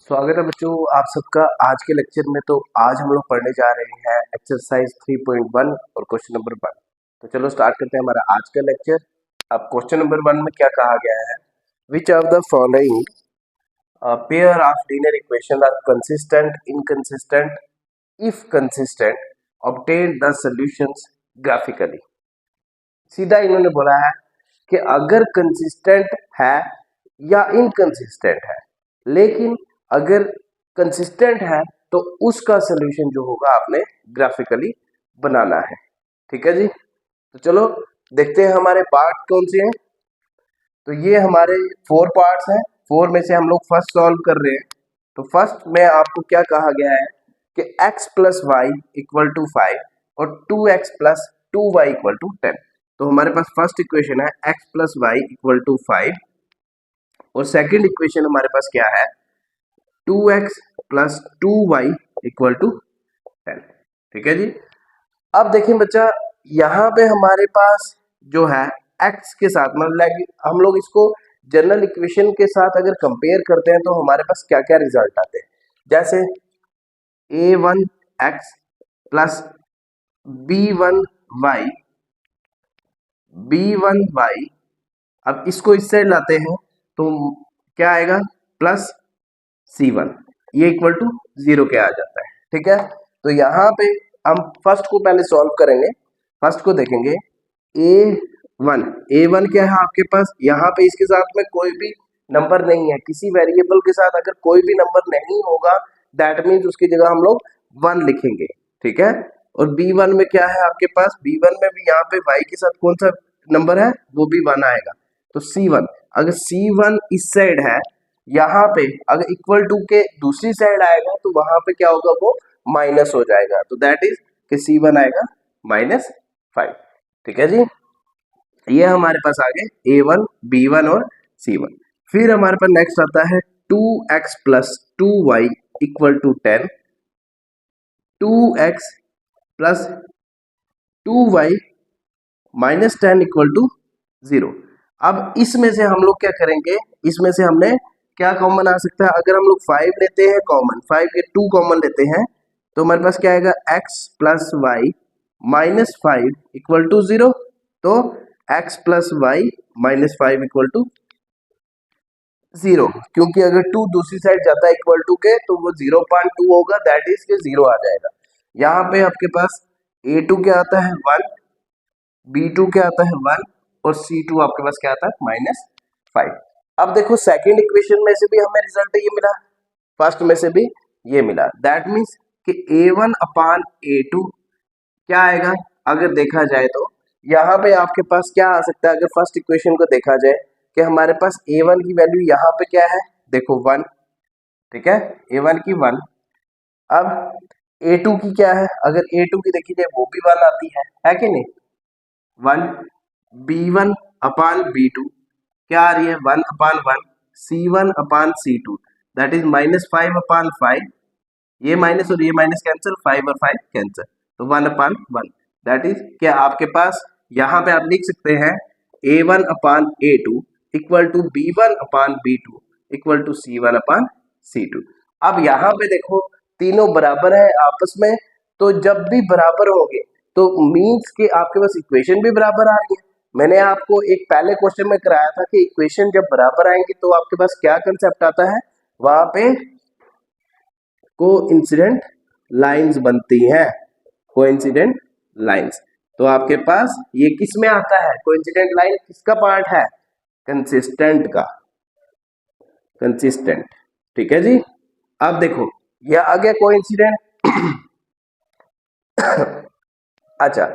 स्वागत है बच्चों आप सबका आज के लेक्चर में। तो आज हम लोग पढ़ने जा रहे हैं एक्सरसाइज 3.1 और क्वेश्चन नंबर 1। तो चलो स्टार्ट करते हैं हमारा आज का लेक्चर। अब क्वेश्चन नंबर 1 में क्या कहा गया है, which of the following pair of linear equation are consistent, inconsistent, if consistent obtain the solutions graphically. सीधा इन्होंने बोला है कि अगर कंसिस्टेंट है या इनकंसिस्टेंट है, लेकिन अगर कंसिस्टेंट है तो उसका सोल्यूशन जो होगा आपने ग्राफिकली बनाना है। ठीक है जी। तो चलो देखते हैं हमारे पार्ट कौन से हैं। तो ये हमारे 4 पार्ट्स हैं। 4 में से हम लोग फर्स्ट सॉल्व कर रहे हैं। तो फर्स्ट में आपको क्या कहा गया है कि x plus y equal to 5 और 2x plus 2y equal to 10। तो हमारे पास फर्स्ट इक्वेशन है x plus y equal to 5 और सेकेंड इक्वेशन हमारे पास क्या है 2x plus 2y equal to 10। ठीक है जी। अब देखें बच्चा, यहाँ पे हमारे पास जो है x के साथ मतलब हम लोग इसको जनरल इक्वेशन के साथ अगर कंपेयर करते हैं तो हमारे पास क्या क्या रिजल्ट आते हैं। जैसे a1x प्लस b1y, अब इसको इस साइड लाते हैं तो क्या आएगा प्लस c1, ये इक्वल टू 0 के आ जाता है। ठीक है। तो यहाँ पे हम फर्स्ट को पहले सॉल्व करेंगे। फर्स्ट को देखेंगे a1 क्या है आपके पास, यहाँ पे इसके साथ में कोई भी नंबर नहीं है। किसी वेरिएबल के साथ अगर कोई भी नंबर नहीं होगा दैट मीन्स उसकी जगह हम लोग 1 लिखेंगे। ठीक है। और b1 में क्या है आपके पास, b1 में भी यहाँ पे y के साथ कौन सा नंबर है, वो भी 1 आएगा। तो c1, अगर c1 इस साइड है, यहाँ पे अगर इक्वल टू के दूसरी साइड आएगा तो वहां पे क्या होगा, वो माइनस हो जाएगा। तो दैट इज कि c1 आएगा -5। ठीक है जी। ये हमारे पास आ गए a1, b1 और c1। फिर हमारे पास नेक्स्ट आता है 2x plus 2y equal to 10, 2x plus 2y minus 10 equal to 0। अब इसमें से हम लोग क्या करेंगे, इसमें से हमने क्या कॉमन आ सकता है, अगर हम लोग 5 लेते हैं कॉमन, 5 के 2 कॉमन लेते हैं तो हमारे पास क्या आएगा x plus y minus 5 equal to 0। तो x plus y minus 5 equal to 0, क्योंकि अगर 2 दूसरी साइड जाता है इक्वल टू के तो वो 0.2 होगा, दैट इज के 0 आ जाएगा। यहाँ पे आपके पास a2 क्या आता है 1, b2 क्या आता है 1 और c2 आपके पास क्या आता है -5। अब देखो सेकंड इक्वेशन में से भी हमें रिजल्ट ये मिला, फर्स्ट में से भी ये मिला। दैट मीन्स कि a1 अपान a2 क्या आएगा, अगर देखा जाए तो यहाँ पे आपके पास क्या आ सकता है, अगर फर्स्ट इक्वेशन को देखा जाए कि हमारे पास a1 की वैल्यू यहाँ पे क्या है, देखो 1। ठीक है, a1 की 1। अब a2 की क्या है, अगर a2 की देखी जाए वो भी 1 आती है कि नहीं, 1। b1 अपान b2 क्या आ रही है 1 अपान 1, c1 upon c2 that is -5 अपान 5। ये माइनस और ये माइनस कैंसिल, 5 और 5 कैंसिल, तो 1 अपान 1 दैट इज क्या आपके पास यहाँ पे आप लिख सकते हैं a1 upon a2 equal to b1 upon b2 equal to c1 upon c2। अब यहाँ पे देखो तीनों बराबर है आपस में, तो जब भी बराबर होंगे तो मीन्स के आपके पास इक्वेशन भी बराबर आ रही है। मैंने आपको एक पहले क्वेश्चन में कराया था कि इक्वेशन जब बराबर आएंगे तो आपके पास क्या कंसेप्ट आता है, वहां पे कोइंसिडेंट लाइंस बनती हैं, कोइंसिडेंट लाइंस। तो आपके पास ये किस में आता है, कोइंसिडेंट लाइन किसका पार्ट है, कंसिस्टेंट का, कंसिस्टेंट। ठीक है जी। अब देखो ये आ गया कोइंसिडेंट। अच्छा,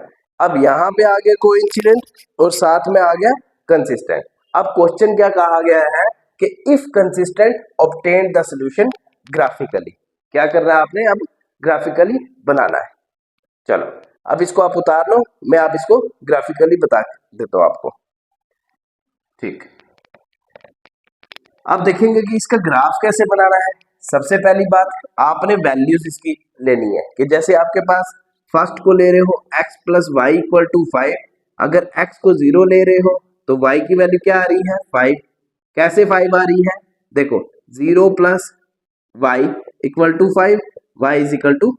अब यहाँ पे आ गया कोइंसिडेंट और साथ में आ गया कंसिस्टेंट। अब क्वेश्चन क्या कहा गया है कि if consistent obtain the solution graphically. क्या करना है आपने, अब ग्राफिकली बनाना है। चलो अब इसको आप उतार लो, मैं आप इसको ग्राफिकली बता देता हूं आपको। ठीक, अब देखेंगे कि इसका ग्राफ कैसे बनाना है। सबसे पहली बात आपने वैल्यूज इसकी लेनी है कि जैसे आपके पास फर्स्ट को ले रहे हो x plus y equal to 5, अगर x को 0 ले रहे हो तो y की वैल्यू क्या आ रही है 5। कैसे 5 आ रही है, देखो 0 plus y equal to 5, y is equal to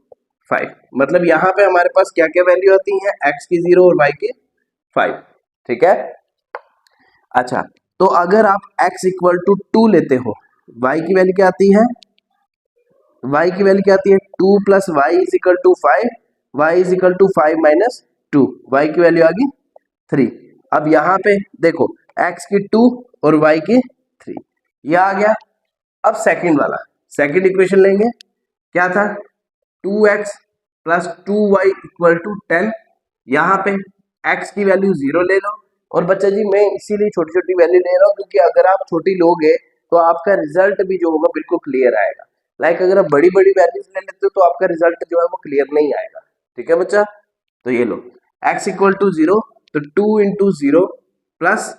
5। मतलब यहाँ पे हमारे पास क्या क्या वैल्यू आती है, x की 0 और y की 5। ठीक है। अच्छा, तो अगर आप x इक्वल टू 2 लेते हो, y की वैल्यू क्या आती है, y की वैल्यू क्या आती है, 2 plus y is equal to 5, y is equal to 5 minus 2, y की वैल्यू आ गई 3। अब यहाँ पे देखो x की 2 और y की 3, ये आ गया। अब सेकंड वाला, सेकंड इक्वेशन लेंगे, क्या था, 2x plus 2y equal to 10। यहाँ पे x की वैल्यू 0 ले लो। और बच्चा जी मैं इसीलिए छोटी छोटी वैल्यू ले रहा हूँ क्योंकि अगर आप छोटी लोगे तो आपका रिजल्ट भी जो होगा बिल्कुल क्लियर आएगा। लाइक अगर आप बड़ी बड़ी वैल्यूज ले लेते हो तो आपका रिजल्ट जो है वो क्लियर नहीं आएगा। ठीक है बच्चा, तो ये लो x इक्वल टू 0, तो 2 into 0 plus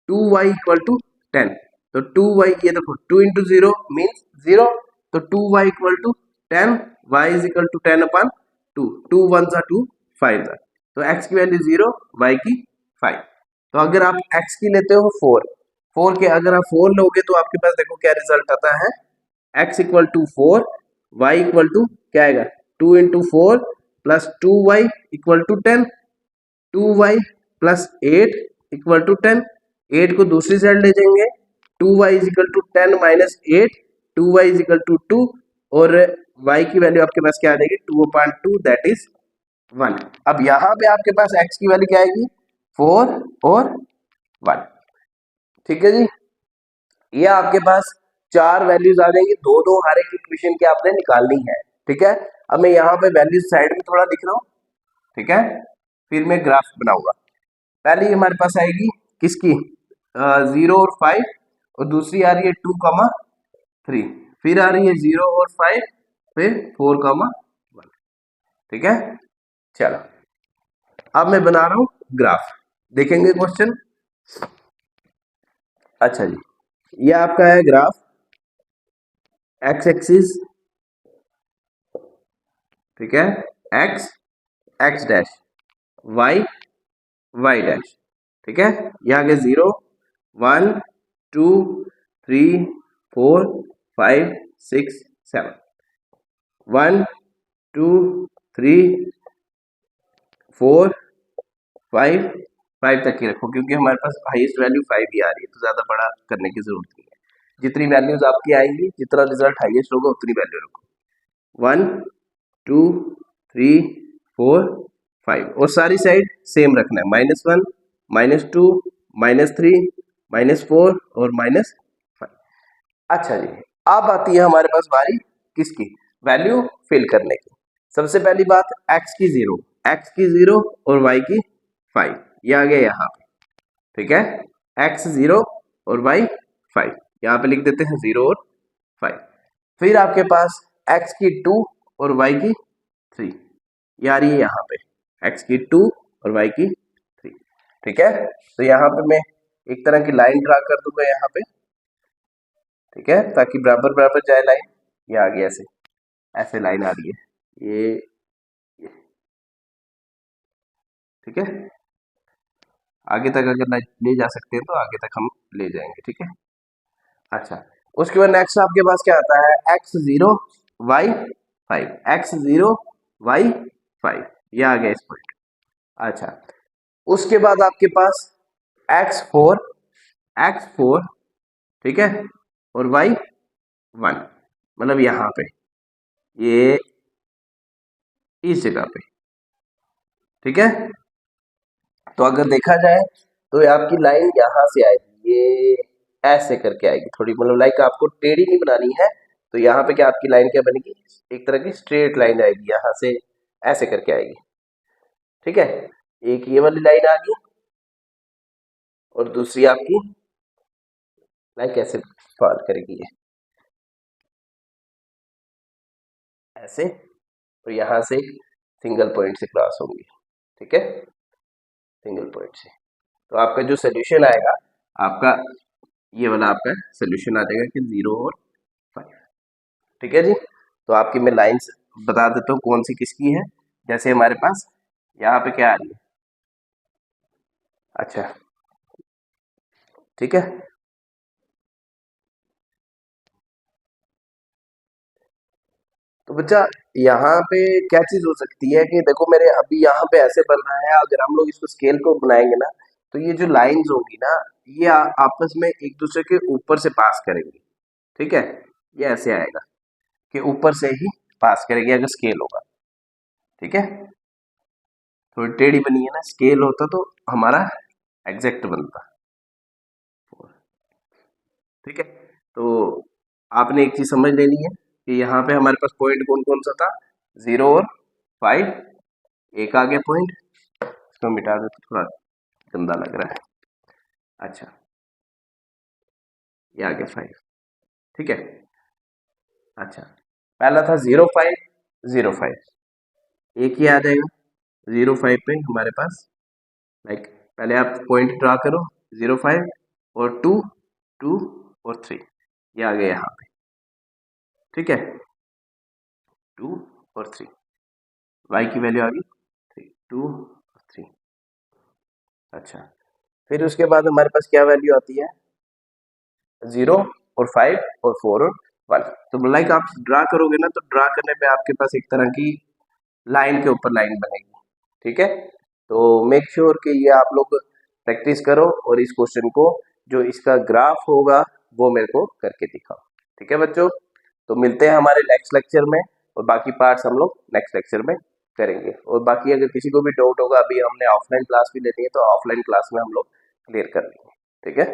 2y equal to 10। तो 2y, ये देखो 2 इंटू 0 मीन्स 0, तो 2y equal to 10, y is equal to 10 upon 2, 2 1 सा 2 5 सा, तो x की वैल्यू 0, y की 5। तो अगर आप x की लेते हो 4, 4 के अगर आप 4 लोगे तो आपके पास देखो क्या रिजल्ट आता है, x equal to 4, y equal to क्या आएगा, 2 into 4 plus 2y equal to 10, 2y plus 8 equal to 10, 8 को दूसरी साइड ले जाएंगे, 2y is equal to 10 minus 8, 2y is equal to 2, और y की वैल्यू आपके पास क्या आ जाएगी, 2/2 दैट इज 1। अब यहाँ पे आपके पास x की वैल्यू क्या आएगी, 4 और 1। ठीक है जी, ये आपके पास चार वैल्यूज आ जाएंगी, दो दो हर एक इक्वेशन की आपने निकालनी है। ठीक है, अब मैं यहाँ पे वैल्यूज साइड में थोड़ा लिख रहा हूँ। ठीक है, फिर मैं ग्राफ बनाऊंगा। पहले ही हमारे पास आएगी किसकी, 0 और 5, और दूसरी आ रही है 2, 3, फिर आ रही है 0 और 5, फिर 4, 1। ठीक है, चलो अब मैं बना रहा हूँ ग्राफ, देखेंगे क्वेश्चन। अच्छा जी, ये आपका है ग्राफ, एक्स एक्सिस, ठीक है, x x dash, y y dash. ठीक है, ये आ गया 0 1 2 3 4 5 6 7, 1 2 3 4 5, 5 तक ही रखो क्योंकि हमारे पास हाईएस्ट वैल्यू 5 ही आ रही है, तो ज़्यादा बड़ा करने की जरूरत नहीं है। जितनी वैल्यूज आपकी आएंगी, जितना रिजल्ट हाईएस्ट होगा उतनी वैल्यू रखो। 1 2 3 4 5, और सारी साइड सेम रखना है, -1 -2 -3 -4 और -5। अच्छा जी, अब आती है हमारे पास बारी किसकी, वैल्यू फिल करने की। सबसे पहली बात, x की 0, x की 0 और y की 5, ये आ गया यहाँ पे। ठीक है, x 0 और y 5, यहाँ पे लिख देते हैं 0 और 5। फिर आपके पास x की 2 और y की 3, ये आ रही है यहाँ पे, x की 2 और y की 3। ठीक है, तो यहाँ पे मैं एक तरह की लाइन ड्रा कर दूंगा यहाँ पे। ठीक है, ताकि बराबर बराबर जाए लाइन। ये आ गया ऐसे, ऐसे लाइन आ रही है ये। ठीक है, आगे तक अगर ले जा सकते हैं तो आगे तक हम ले जाएंगे। ठीक है, अच्छा, उसके बाद नेक्स्ट आपके पास क्या आता है, x 0 y 5, x 0 y 5, ये आ गया इस पॉइंट। अच्छा, उसके बाद आपके पास x4, ठीक है, और y 1, मतलब यहाँ पे, ये इस जगह पे। ठीक है, तो अगर देखा जाए तो आपकी लाइन यहाँ से आएगी, ये ऐसे करके आएगी थोड़ी, मतलब लाइक आपको टेढ़ी नहीं बनानी है। तो यहाँ पे क्या आपकी लाइन क्या बनेगी, एक तरह की स्ट्रेट लाइन आएगी, यहाँ से ऐसे करके आएगी। ठीक है, एक ये वाली लाइन आ गई और दूसरी आपकी लाइन कैसे फॉल करेगी, ये ऐसे, और यहाँ से सिंगल पॉइंट से क्रॉस होंगी। ठीक है, सिंगल पॉइंट से, तो आपका जो सोल्यूशन आएगा, आपका ये वाला आपका सोल्यूशन आ जाएगा कि 0 और 5। ठीक है जी, तो आपकी मैं लाइंस बता देता हूँ कौन सी किसकी है। जैसे हमारे पास यहाँ पे क्या आ रही है, अच्छा, ठीक है, तो बच्चा यहाँ पे क्या चीज हो सकती है कि देखो मेरे अभी यहाँ पे ऐसे बन रहा है, अगर हम लोग इसको स्केल को बनाएंगे ना तो ये जो लाइंस होंगी ना ये आपस में एक दूसरे के ऊपर से पास करेंगी। ठीक है, ये ऐसे आएगा कि ऊपर से ही पास करेगी अगर स्केल होगा। ठीक है, थोड़ी टेढ़ी बनी है ना, स्केल होता तो हमारा एग्जैक्ट बनता। ठीक है, तो आपने एक चीज समझ लेनी है कि यहाँ पे हमारे पास पॉइंट कौन कौन सा था, 0 और 5। एक आ गया पॉइंट, इसको मिटा दो तो थोड़ा गंदा लग रहा है। अच्छा, ये आ गया 5। ठीक है, अच्छा पहला था 0 5 0 5, एक ही आ जाएगा 0 5 पे हमारे पास। लाइक पहले आप पॉइंट ड्रा करो, 0 5 और 2 2 और 3, ये आ गया यहाँ पे। ठीक है, 2 और 3, वाई की वैल्यू आ गई 3 2 और 3। अच्छा, फिर उसके बाद हमारे पास क्या वैल्यू आती है, 0 और 5 और 4 और 1। तो लाइक आप ड्रा करोगे ना तो ड्रा करने पे आपके पास एक तरह की लाइन के ऊपर लाइन बनेगी। ठीक है, तो मेक श्योर कि ये आप लोग प्रैक्टिस करो और इस क्वेश्चन को जो इसका ग्राफ होगा वो मेरे को करके दिखाओ। ठीक है बच्चों, तो मिलते हैं हमारे नेक्स्ट लेक्चर में और बाकी पार्ट्स हम लोग नेक्स्ट लेक्चर में करेंगे। और बाकी अगर किसी को भी डाउट होगा, अभी हमने ऑफलाइन क्लास भी लेनी है तो ऑफलाइन क्लास में हम लोग क्लियर कर लेंगे। ठीक है।